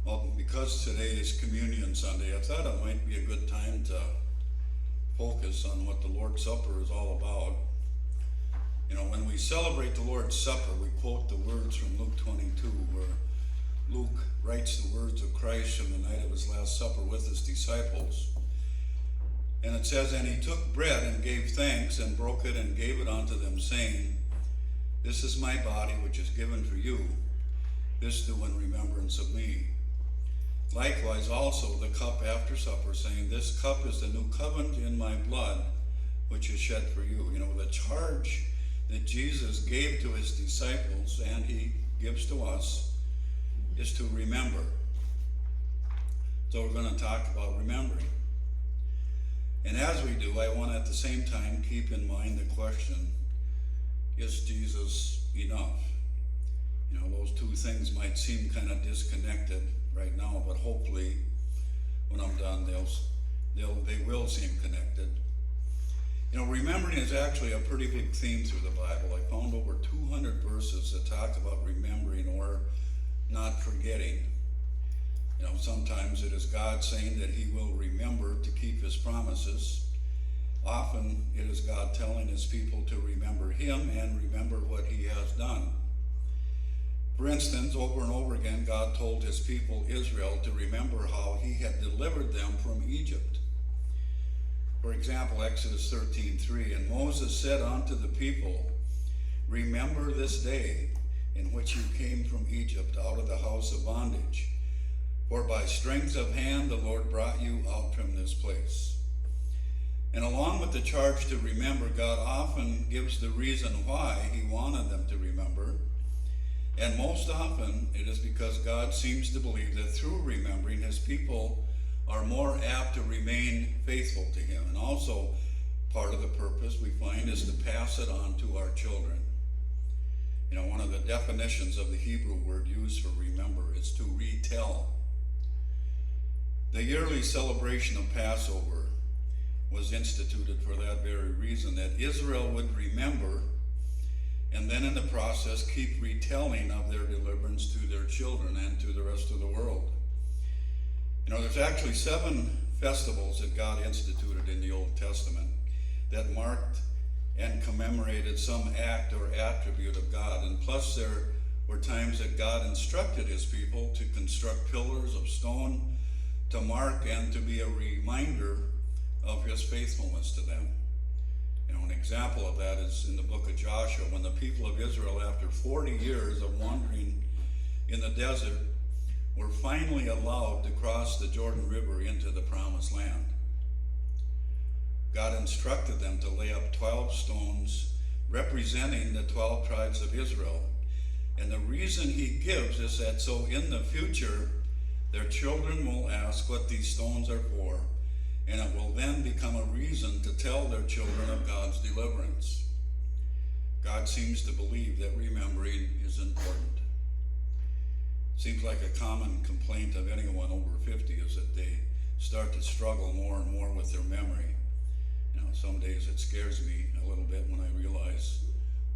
Well, because today is Communion Sunday, I thought it might be a good time to focus on what the Lord's Supper is all about. You know, when we celebrate the Lord's Supper, we quote the words from Luke 22, where Luke writes the words of Christ from the night of his last supper with his disciples. And it says, "And he took bread and gave thanks and broke it and gave it unto them, saying, This is my body which is given for you. This do in remembrance of me. Likewise also the cup after supper, saying, This cup is the new covenant in my blood, which is shed for you." You know, the charge that Jesus gave to his disciples and he gives to us is to remember. So we're going to talk about remembering. And as we do, I want to at the same time keep in mind the question, is Jesus enough? You know, those two things might seem kind of disconnected right now, but hopefully when I'm done, they will seem connected. You know, remembering is actually a pretty big theme through the Bible. I found over 200 verses that talk about remembering or not forgetting. You know, sometimes it is God saying that he will remember to keep his promises. Often it is God telling his people to remember him and remember what he has done. For instance, over and over again, God told his people Israel to remember how he had delivered them from Egypt. For example, Exodus 13:3, "And Moses said unto the people, Remember this day in which you came from Egypt out of the house of bondage. For by strength of hand the Lord brought you out from this place." And along with the charge to remember, God often gives the reason why he wanted them to remember. And most often it is because God seems to believe that through remembering, his people are more apt to remain faithful to him. And also part of the purpose we find is to pass it on to our children. You know, one of the definitions of the Hebrew word used for remember is to retell. The yearly celebration of Passover was instituted for that very reason, that Israel would remember and then in the process keep retelling of their deliverance to their children and to the rest of the world. You know, there's actually 7 festivals that God instituted in the Old Testament that marked and commemorated some act or attribute of God. And plus there were times that God instructed his people to construct pillars of stone to mark and to be a reminder of his faithfulness to them. You know, an example of that is in the book of Joshua, when the people of Israel, after 40 years of wandering in the desert, were finally allowed to cross the Jordan River into the promised land. God instructed them to lay up 12 stones representing the 12 tribes of Israel. And the reason he gives is that so in the future, their children will ask what these stones are for, and it will then become a reason to tell their children of God's deliverance. God seems to believe that remembering is important. Seems like a common complaint of anyone over 50 is that they start to struggle more and more with their memory. You know, some days it scares me a little bit when I realize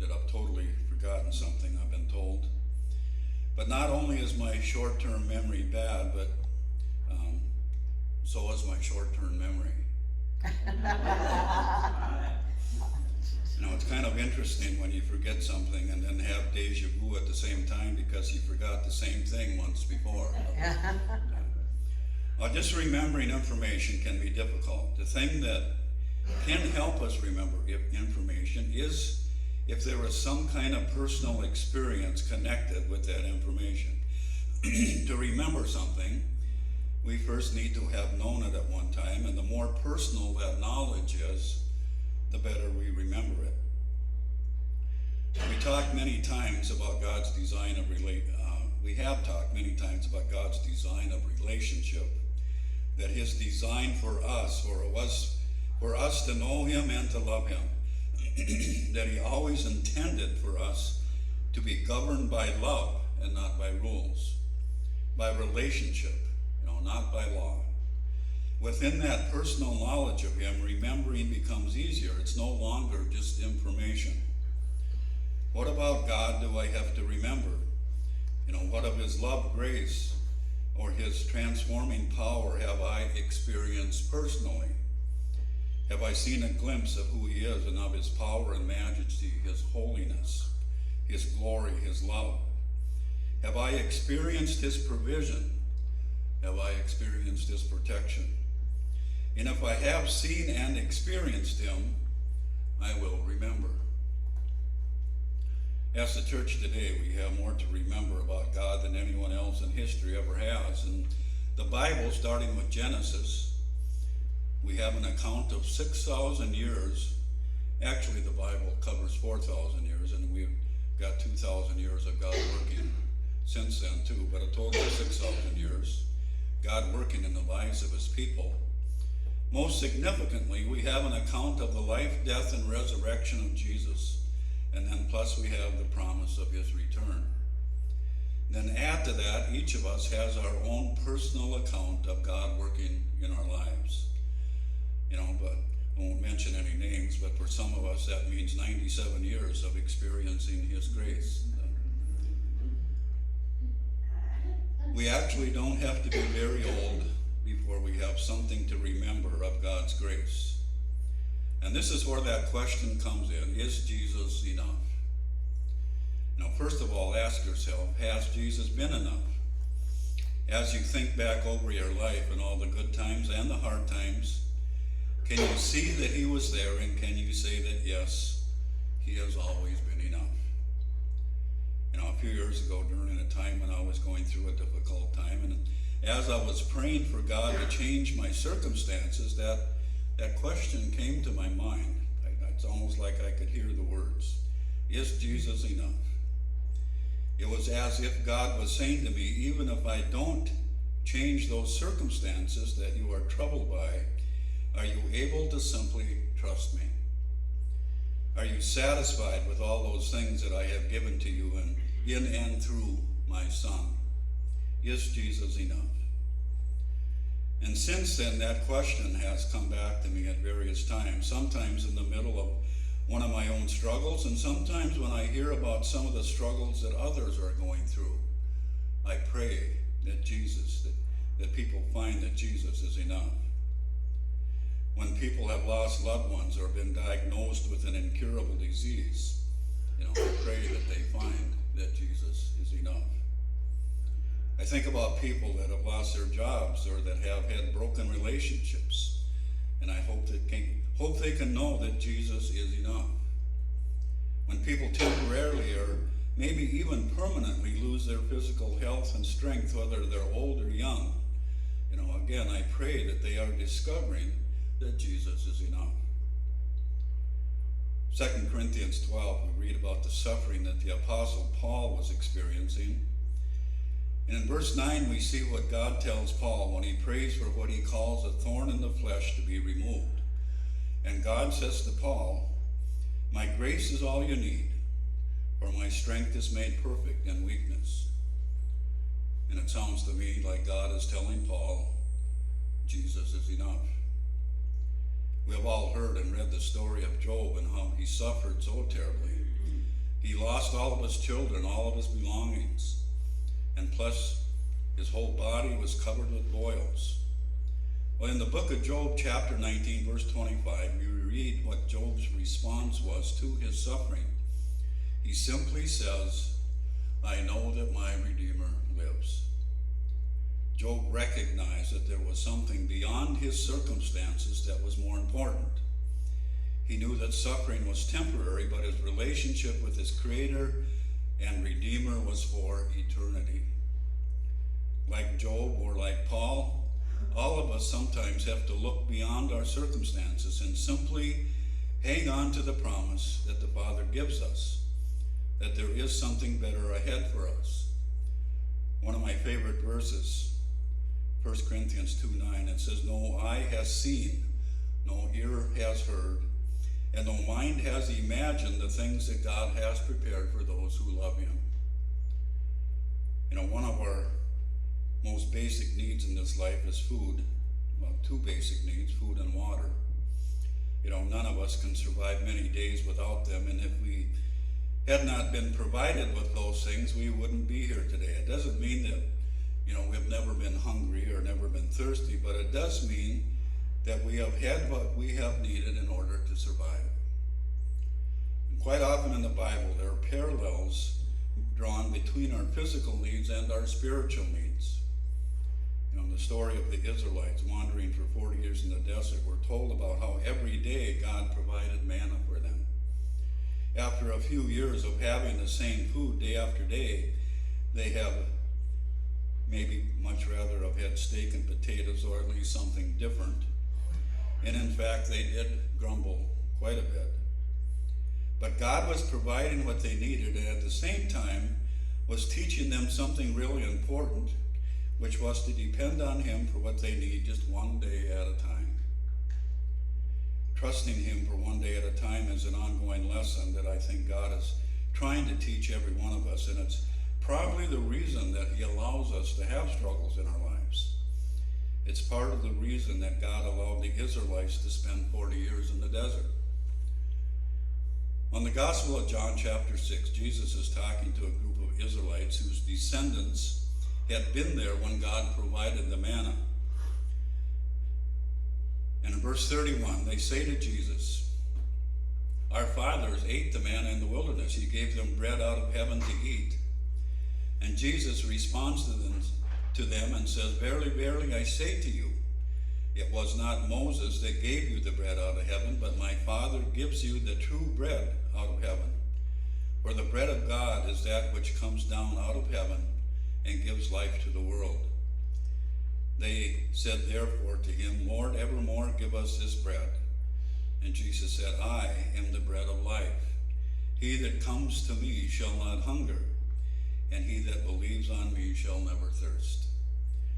that I've totally forgotten something I've been told. But not only is my short-term memory bad, but so is my short-term memory. You know, it's kind of interesting when you forget something and then have deja vu at the same time because you forgot the same thing once before. Just remembering information can be difficult. The thing that can help us remember information is if there is some kind of personal experience connected with that information. To remember something, we first need to have known it at one time, and the more personal that knowledge is, the better we remember it. We talked many times about God's design of we have talked many times about God's design of relationship, that his design for us, was for us to know him and to love him, that he always intended for us to be governed by love and not by rules, by relationship, not by law. Within that personal knowledge of him, remembering becomes easier. It's no longer just information. What about God do I have to remember? What of his love, grace? or his transforming power have I experienced personally? Have I seen a glimpse of who he is and of his power and majesty, his holiness, his glory, his love? Have I experienced his provision? Have I experienced his protection? And if I have seen and experienced him, I will remember. As the church today, we have more to remember about God than anyone else in history ever has. And the Bible, starting with Genesis, we have an account of 6,000 years. Actually, the Bible covers 4,000 years, and we've got 2,000 years of God working since then too, but a total of 6,000 years, God working in the lives of his people. Most significantly, we have an account of the life, death, and resurrection of Jesus, and then plus we have the promise of his return. Then add to that, each of us has our own personal account of God working in our lives. But I won't mention any names, but for some of us that means 97 years of experiencing his grace. We actually don't have to be very old before we have something to remember of God's grace. And this is where that question comes in. Is Jesus enough? First of all, ask yourself, has Jesus been enough? As you think back over your life and all the good times and the hard times, can you see that he was there, and can you say that, yes, he has always been enough? A few years ago, during a time when I was going through a difficult time, and as I was praying for God to change my circumstances, that question came to my mind. It's almost like I could hear the words, is Jesus enough? It was as if God was saying to me, even if I don't change those circumstances that you are troubled by, are you able to simply trust me? Are you satisfied with all those things that I have given to you in and through my Son? Is Jesus enough? And since then, that question has come back to me at various times, sometimes in the middle of one of my own struggles, and sometimes when I hear about some of the struggles that others are going through. I pray that that people find that Jesus is enough. When people have lost loved ones or been diagnosed with an incurable disease, I pray that they find that Jesus is enough. I think about people that have lost their jobs or that have had broken relationships, and I hope they can know that Jesus is enough. When people temporarily or maybe even permanently lose their physical health and strength, whether they're old or young, again, I pray that they are discovering that Jesus is enough. 2 Corinthians 12, we read about the suffering that the Apostle Paul was experiencing. And in verse 9, we see what God tells Paul when he prays for what he calls a thorn in the flesh to be removed. And God says to Paul, my grace is all you need, for my strength is made perfect in weakness. And it sounds to me like God is telling Paul, Jesus is enough. We have all heard and read the story of Job and how he suffered so terribly. He lost all of his children, all of his belongings, and plus his whole body was covered with boils. Well, in the book of Job, chapter 19, verse 25, we read what Job's response was to his suffering. He simply says, I know that my Redeemer lives. Job recognized that there was something beyond his circumstances that was more important. He knew that suffering was temporary, but his relationship with his Creator and Redeemer was for eternity. Like Job or like Paul, all of us sometimes have to look beyond our circumstances and simply hang on to the promise that the Father gives us, that there is something better ahead for us. One of my favorite verses, 1 Corinthians 2:9, it says, no eye has seen, no ear has heard, and no mind has imagined the things that God has prepared for those who love him. One of our most basic needs in this life is food. Well, two basic needs, food and water. None of us can survive many days without them, and if we had not been provided with those things, we wouldn't be here today. It doesn't mean that we've never been hungry or never been thirsty, but it does mean that we have had what we have needed in order to survive. And quite often in the Bible, there are parallels drawn between our physical needs and our spiritual needs. In the story of the Israelites wandering for 40 years in the desert, we're told about how every day God provided manna for them. After a few years of having the same food day after day, they have maybe much rather have had steak and potatoes, or at least something different. And in fact, they did grumble quite a bit. But God was providing what they needed, and at the same time was teaching them something really important, which was to depend on Him for what they need just one day at a time. Trusting Him for one day at a time is an ongoing lesson that I think God is trying to teach every one of us, and it's probably the reason that He allows us to have struggles in our lives. It's part of the reason that God allowed the Israelites to spend 40 years in the desert. On the Gospel of John chapter 6, Jesus is talking to a group of Israelites whose descendants had been there when God provided the manna. And in verse 31, they say to Jesus, "Our fathers ate the manna in the wilderness. He gave them bread out of heaven to eat." And Jesus responds to them and says, "Verily, verily, I say to you, it was not Moses that gave you the bread out of heaven, but my Father gives you the true bread out of heaven. For the bread of God is that which comes down out of heaven and gives life to the world." They said therefore to him, "Lord, evermore give us this bread." And Jesus said, "I am the bread of life. He that comes to me shall not hunger, and he that believes on me shall never thirst."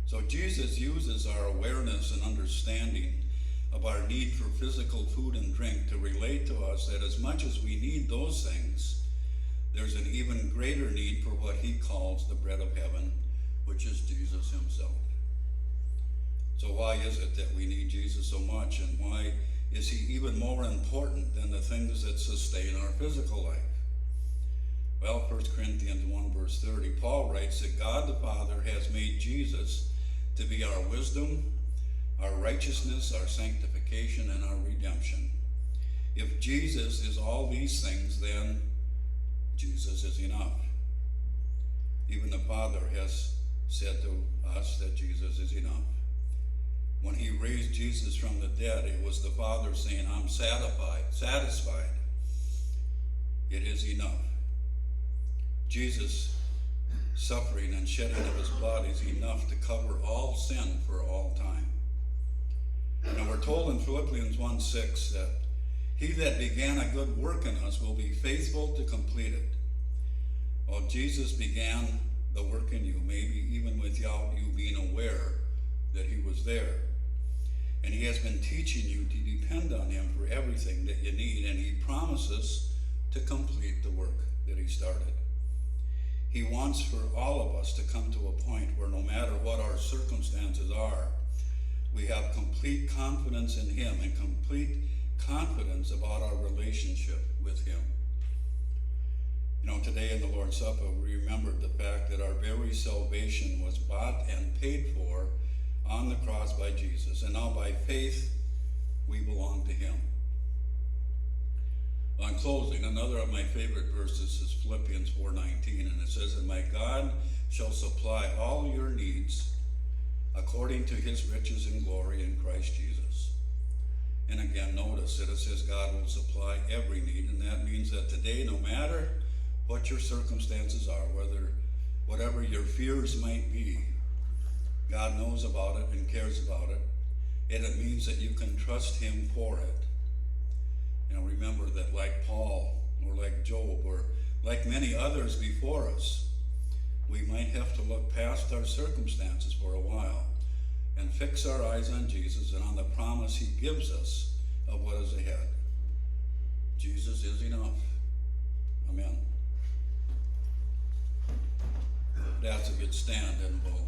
So Jesus uses our awareness and understanding of our need for physical food and drink to relate to us that as much as we need those things, there's an even greater need for what He calls the bread of heaven, which is Jesus Himself. So why is it that we need Jesus so much, and why is He even more important than the things that sustain our physical life? Well, 1 Corinthians 1 verse 30, Paul writes that God the Father has made Jesus to be our wisdom, our righteousness, our sanctification, and our redemption. If Jesus is all these things, then Jesus is enough. Even the Father has said to us that Jesus is enough. When He raised Jesus from the dead, it was the Father saying, "I'm satisfied. It is enough." Jesus' suffering and shedding of His blood is enough to cover all sin for all time. Now we're told in Philippians 1:6 that He that began a good work in us will be faithful to complete it. Well, Jesus began the work in you, maybe even without you being aware that He was there. And He has been teaching you to depend on Him for everything that you need, and He promises to complete the work that He started. He wants for all of us to come to a point where no matter what our circumstances are, we have complete confidence in Him and complete confidence about our relationship with Him. Today in the Lord's Supper, we remembered the fact that our very salvation was bought and paid for on the cross by Jesus, and now by faith we belong to Him. On closing, another of my favorite verses is Philippians 4:19, and it says, "And my God shall supply all your needs according to His riches and glory in Christ Jesus." And again, notice that it says God will supply every need, and that means that today, no matter what your circumstances are, whatever your fears might be, God knows about it and cares about it, and it means that you can trust Him for it. Remember that like Paul, or like Job, or like many others before us, we might have to look past our circumstances for a while and fix our eyes on Jesus and on the promise He gives us of what is ahead. Jesus is enough. Amen. That's a good stand, and we'll